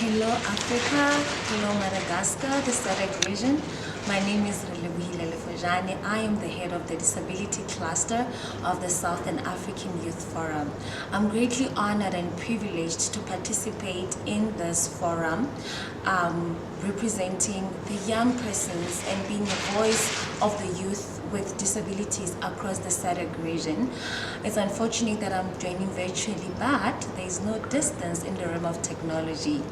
Hello Africa, hello Madagascar, the SADC region. My name is livelihood. I am the head of the Disability Cluster of the Southern African Youth Forum. I'm greatly honored and privileged to participate in this forum, representing the young persons and being a voice of the youth with disabilities across the SADC region. It's unfortunate that I'm joining virtually, but there is no distance in the realm of technology.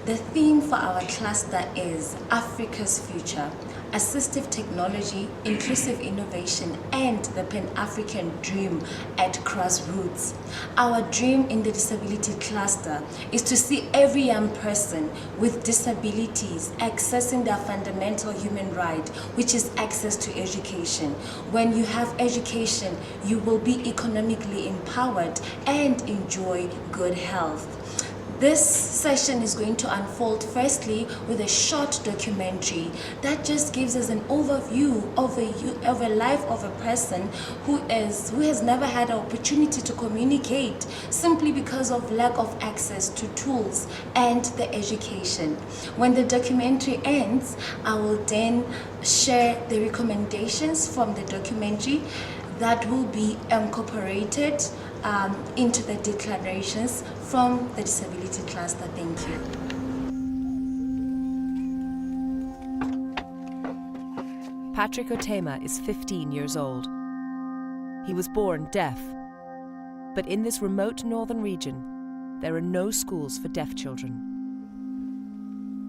The theme for our cluster is Africa's Future, Assistive Technology, Inclusive Innovation, and the Pan-African Dream at Crossroads. Our dream in the Disability Cluster is to see every young person with disabilities accessing their fundamental human right, which is access to education. When you have education, you will be economically empowered and enjoy good health. This session is going to unfold firstly with a short documentary that just gives us an overview of a life of a person who has never had an opportunity to communicate simply because of lack of access to tools and the education. When the documentary ends, I will then share the recommendations from the documentary that will be incorporated into the declarations from the Disability Cluster. Thank you. Patrick Otema is 15 years old. He was born deaf, but in this remote northern region, there are no schools for deaf children.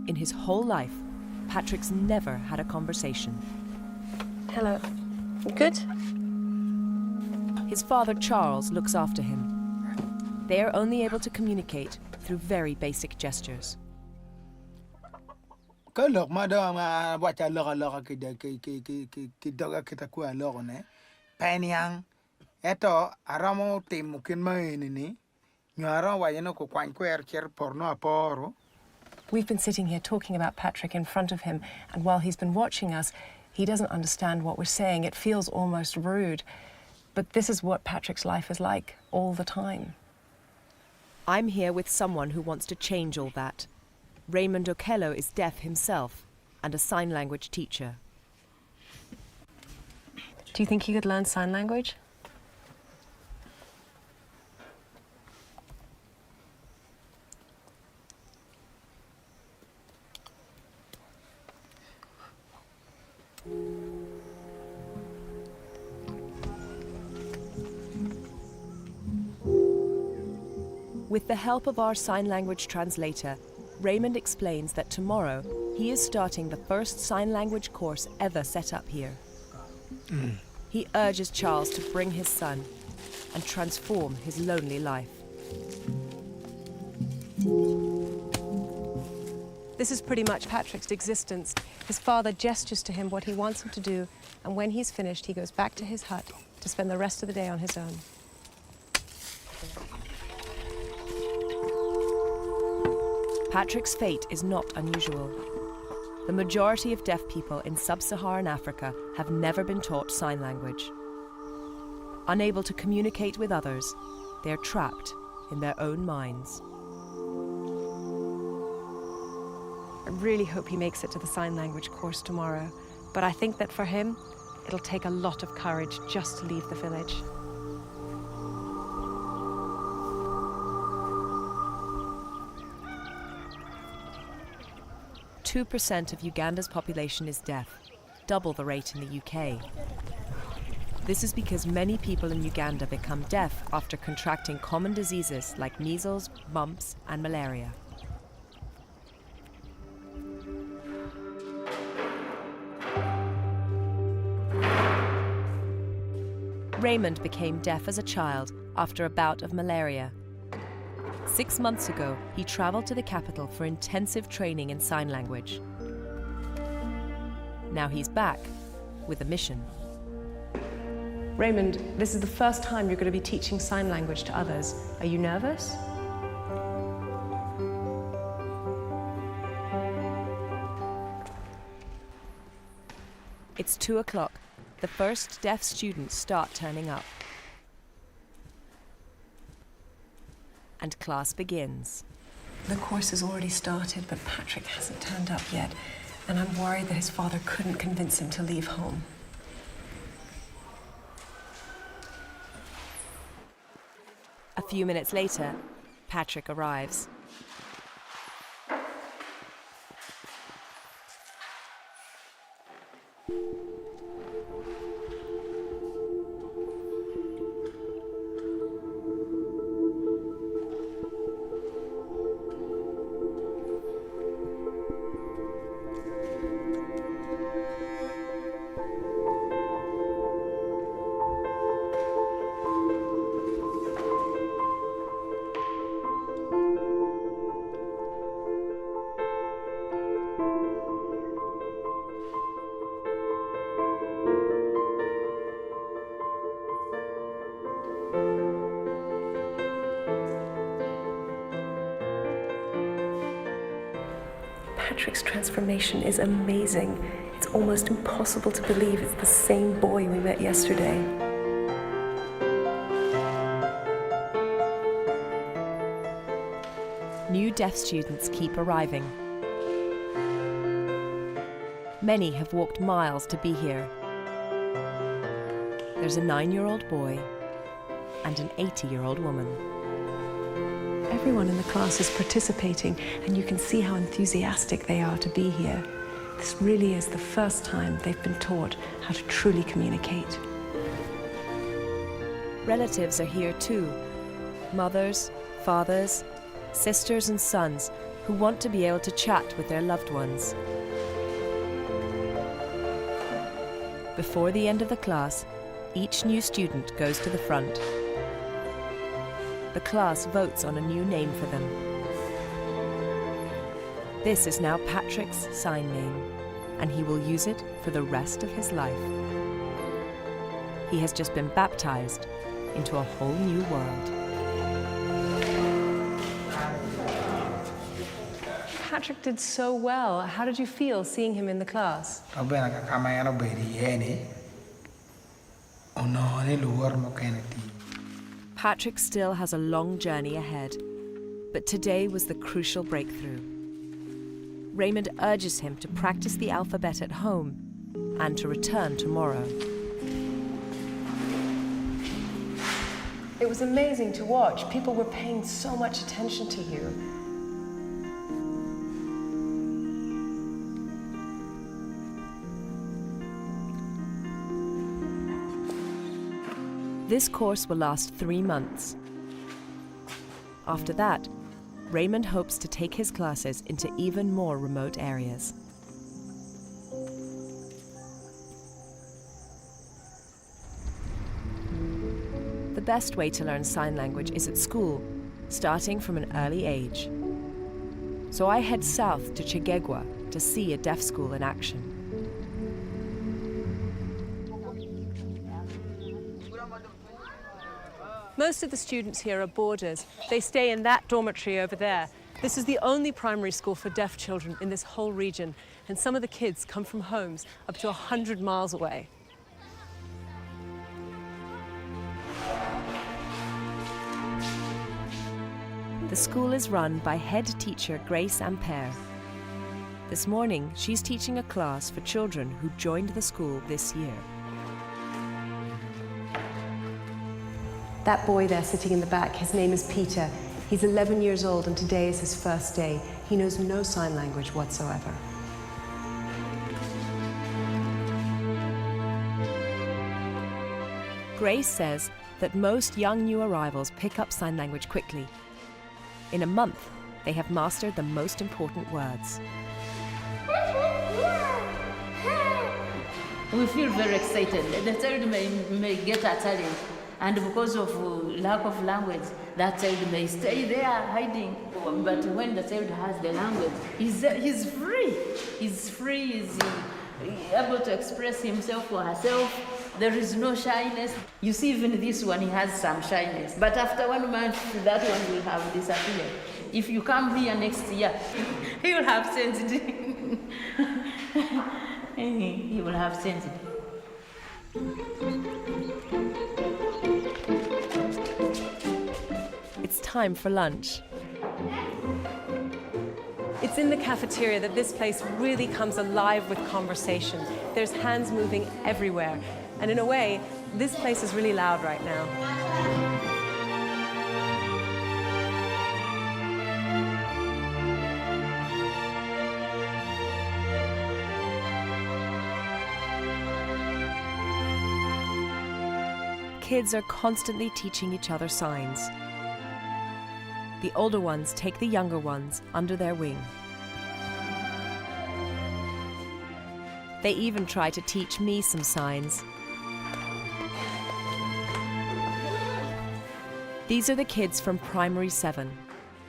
In his whole life, Patrick's never had a conversation. Hello. Good? His father, Charles, looks after him. They are only able to communicate through very basic gestures. We've been sitting here talking about Patrick in front of him, and while he's been watching us, he doesn't understand what we're saying. It feels almost rude. But this is what Patrick's life is like all the time. I'm here with someone who wants to change all that. Raymond Okello is deaf himself and a sign language teacher. Do you think he could learn sign language? With the help of our sign language translator, Raymond explains that tomorrow he is starting the first sign language course ever set up here. He urges Charles to bring his son and transform his lonely life. This is pretty much Patrick's existence. His father gestures to him what he wants him to do, and when he's finished, he goes back to his hut to spend the rest of the day on his own. Patrick's fate is not unusual. The majority of deaf people in sub-Saharan Africa have never been taught sign language. Unable to communicate with others, they are trapped in their own minds. I really hope he makes it to the sign language course tomorrow, but I think that for him, it'll take a lot of courage just to leave the village. 2% of Uganda's population is deaf, double the rate in the UK. This is because many people in Uganda become deaf after contracting common diseases like measles, mumps, and malaria. Raymond became deaf as a child after a bout of malaria. 6 months ago, he traveled to the capital for intensive training in sign language. Now he's back with a mission. Raymond, this is the first time you're going to be teaching sign language to others. Are you nervous? It's 2 o'clock. The first deaf students start turning up. And class begins. The course has already started, but Patrick hasn't turned up yet, and I'm worried that his father couldn't convince him to leave home. A few minutes later, Patrick arrives. Patrick's transformation is amazing. It's almost impossible to believe it's the same boy we met yesterday. New deaf students keep arriving. Many have walked miles to be here. There's a 9-year-old boy and an 80-year-old woman. Everyone in the class is participating, and you can see how enthusiastic they are to be here. This really is the first time they've been taught how to truly communicate. Relatives are here too. Mothers, fathers, sisters and sons who want to be able to chat with their loved ones. Before the end of the class, each new student goes to the front. The class votes on a new name for them. This is now Patrick's sign name, and he will use it for the rest of his life. He has just been baptized into a whole new world. Patrick did so well. How did you feel seeing him in the class? Patrick still has a long journey ahead, but today was the crucial breakthrough. Raymond urges him to practice the alphabet at home and to return tomorrow. It was amazing to watch. People were paying so much attention to you. This course will last 3 months. After that, Raymond hopes to take his classes into even more remote areas. The best way to learn sign language is at school, starting from an early age. So I head south to Chegegwa to see a deaf school in action. Most of the students here are boarders. They stay in that dormitory over there. This is the only primary school for deaf children in this whole region, and some of the kids come from homes up to 100 miles away. The school is run by head teacher Grace Ampere. This morning, she's teaching a class for children who joined the school this year. That boy there sitting in the back, his name is Peter. He's 11 years old and today is his first day. He knows no sign language whatsoever. Grace says that most young new arrivals pick up sign language quickly. In a month, they have mastered the most important words. We feel very excited. The child may get a challenge, and because of lack of language, that child may stay there hiding. But when the child has the language, he's free. He's free, he's able to express himself or herself. There is no shyness. You see, even this one, he has some shyness. But after 1 month, that one will have disappeared. If you come here next year, he will have sensed it. He will have sensed it. It's time for lunch. It's in the cafeteria that this place really comes alive with conversation. There's hands moving everywhere. And in a way, this place is really loud right now. Kids are constantly teaching each other signs. The older ones take the younger ones under their wing. They even try to teach me some signs. These are the kids from Primary 7.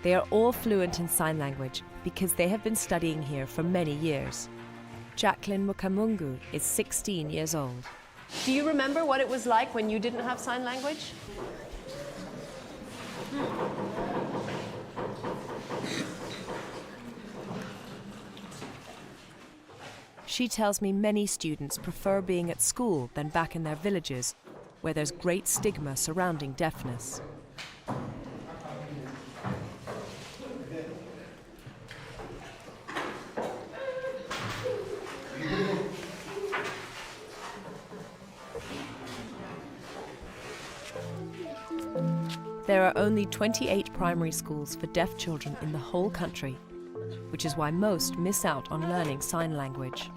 They are all fluent in sign language because they have been studying here for many years. Jacqueline Mukamungu is 16 years old. Do you remember what it was like when you didn't have sign language? She tells me many students prefer being at school than back in their villages, where there's great stigma surrounding deafness. There are only 28 primary schools for deaf children in the whole country, which is why most miss out on learning sign language.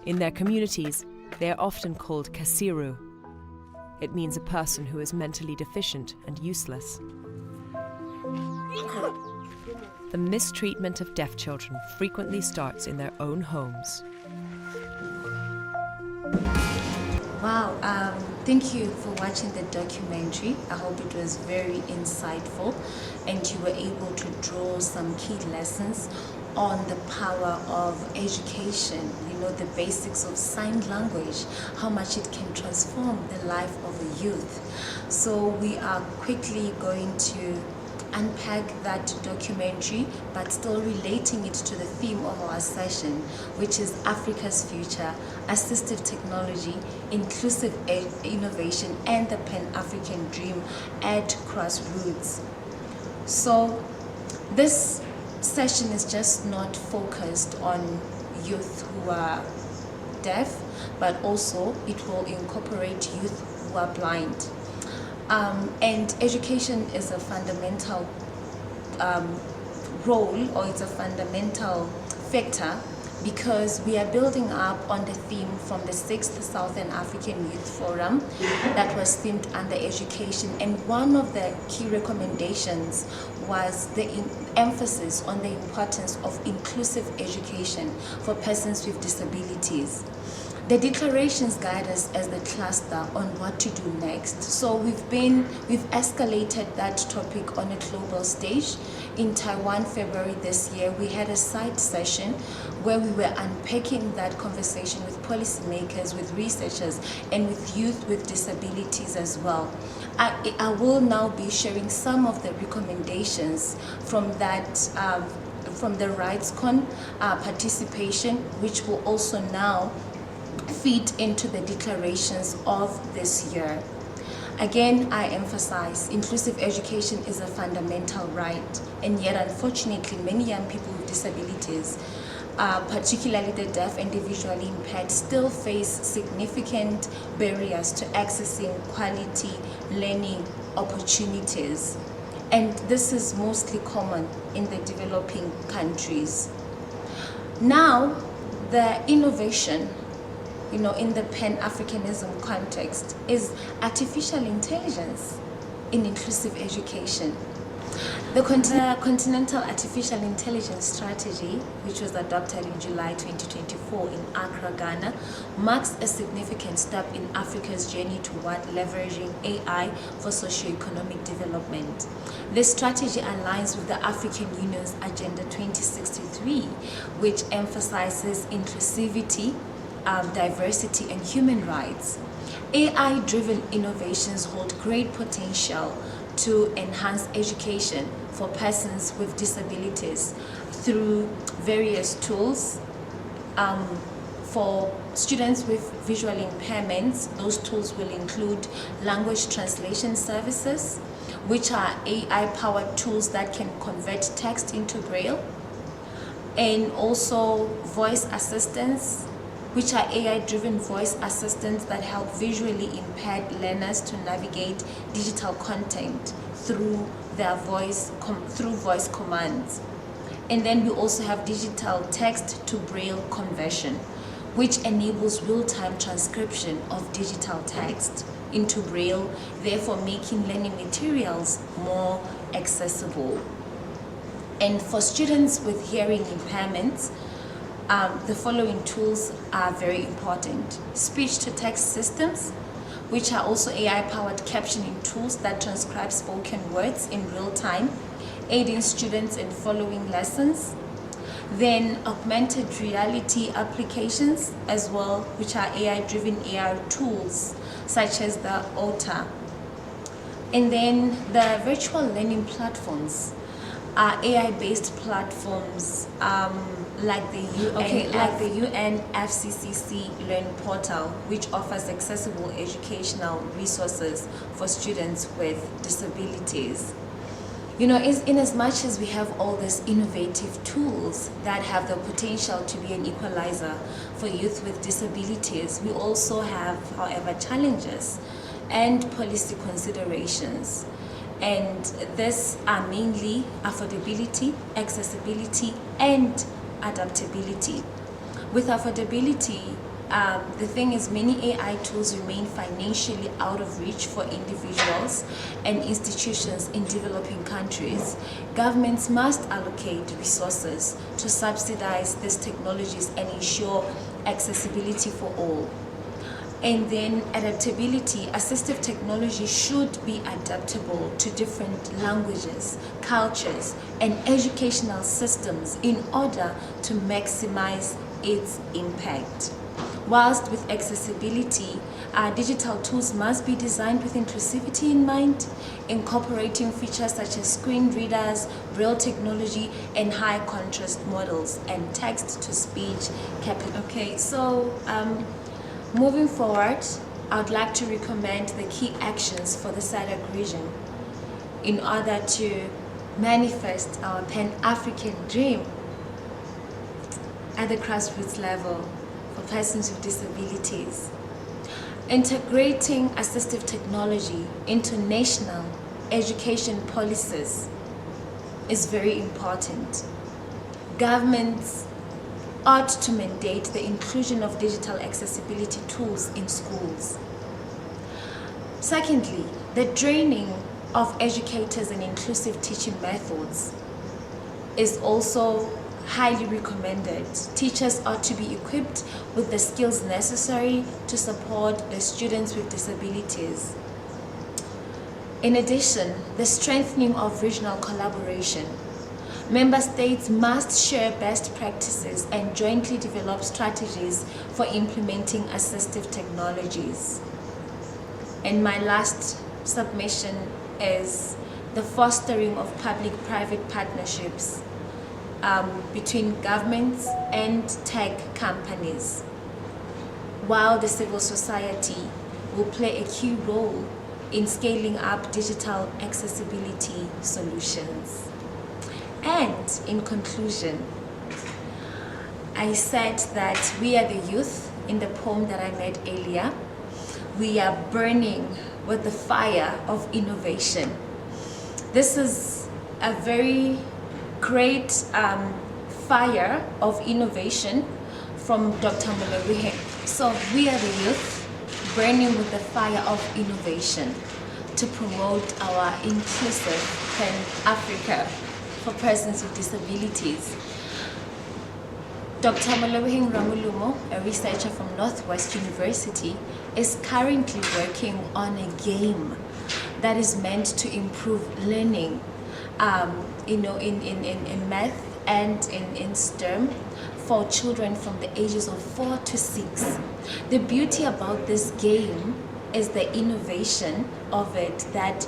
In their communities, they are often called kasiru. It means a person who is mentally deficient and useless. The mistreatment of deaf children frequently starts in their own homes. Wow, thank you for watching the documentary. I hope it was very insightful and you were able to draw some key lessons on the power of education, you know, the basics of sign language, how much it can transform the life of a youth. So we are quickly going to unpack that documentary, but still relating it to the theme of our session, which is Africa's future, assistive technology, inclusive innovation, and the Pan-African dream at crossroads. So this session is just not focused on youth who are deaf, but also it will incorporate youth who are blind. And education is a fundamental role, or it's a fundamental factor, because we are building up on the theme from the 6th Southern African Youth Forum that was themed under education, and one of the key recommendations was the emphasis on the importance of inclusive education for persons with disabilities. The declarations guide us as the cluster on what to do next. So we've escalated that topic on a global stage. In Taiwan, February this year, we had a side session where we were unpacking that conversation with policymakers, with researchers, and with youth with disabilities as well. I will now be sharing some of the recommendations from that from the RightsCon participation, which will also now feed into the declarations of this year. Again, I emphasize inclusive education is a fundamental right, and yet unfortunately many young people with disabilities, particularly the deaf and the visually impaired, still face significant barriers to accessing quality learning opportunities. And this is mostly common in the developing countries. Now, the innovation, you know, in the Pan-Africanism context is artificial intelligence in inclusive education. The Continental Artificial Intelligence Strategy, which was adopted in July 2024 in Accra, Ghana, marks a significant step in Africa's journey toward leveraging AI for socio-economic development. This strategy aligns with the African Union's Agenda 2063, which emphasizes inclusivity, diversity, and human rights. AI-driven innovations hold great potential to enhance education for persons with disabilities through various tools. For students with visual impairments, those tools will include language translation services, which are AI-powered tools that can convert text into Braille, and also voice assistants, which are AI-driven voice assistants that help visually impaired learners to navigate digital content through their voice commands. And then we also have digital text to Braille conversion, which enables real-time transcription of digital text into Braille, therefore making learning materials more accessible. And for students with hearing impairments, the following tools are very important. Speech-to-text systems, which are also AI-powered captioning tools that transcribe spoken words in real time, aiding students in following lessons. Then augmented reality applications as well, which are AI-driven AR tools, such as the OTA. And then the virtual learning platforms are AI-based platforms like the UN FCCC Learn Portal, which offers accessible educational resources for students with disabilities. You know, in as much as we have all these innovative tools that have the potential to be an equalizer for youth with disabilities, we also have, however, challenges and policy considerations. And these are mainly affordability, accessibility, and adaptability. With affordability, the thing is, many AI tools remain financially out of reach for individuals and institutions in developing countries. Governments must allocate resources to subsidize these technologies and ensure accessibility for all. And then adaptability, assistive technology should be adaptable to different languages, cultures, and educational systems in order to maximize its impact. Whilst with accessibility, our digital tools must be designed with inclusivity in mind, incorporating features such as screen readers, Braille technology, and high contrast models, and text-to-speech capability. Okay, so moving forward, I would like to recommend the key actions for the SADC region in order to manifest our Pan-African dream at the grassroots level for persons with disabilities. Integrating assistive technology into national education policies is very important. Governments ought to mandate the inclusion of digital accessibility tools in schools. Secondly, the training of educators in inclusive teaching methods is also highly recommended. Teachers ought to be equipped with the skills necessary to support the students with disabilities. In addition, the strengthening of regional collaboration. Member states must share best practices and jointly develop strategies for implementing assistive technologies. And my last submission is the fostering of public-private partnerships between governments and tech companies, while the civil society will play a key role in scaling up digital accessibility solutions. And in conclusion, I said that we are the youth in the poem that I made earlier. We are burning with the fire of innovation. This is a very great fire of innovation from Dr. Molorihe. So we are the youth burning with the fire of innovation to promote our inclusive Pan-Africa for persons with disabilities. Dr. Molorihe Ramulumo, a researcher from Northwest University, is currently working on a game that is meant to improve learning in math and in STEM for children from the ages of 4 to 6. The beauty about this game is the innovation of it, that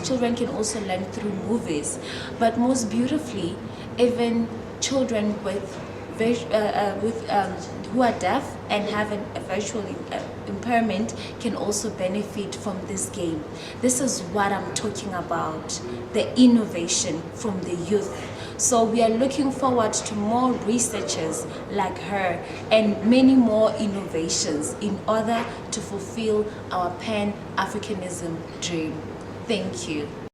children can also learn through movies, but most beautifully, even children with who are deaf and have a visual impairment can also benefit from this game. This is what I'm talking about, the innovation from the youth. So we are looking forward to more researchers like her and many more innovations in order to fulfill our Pan-Africanism dream. Thank you.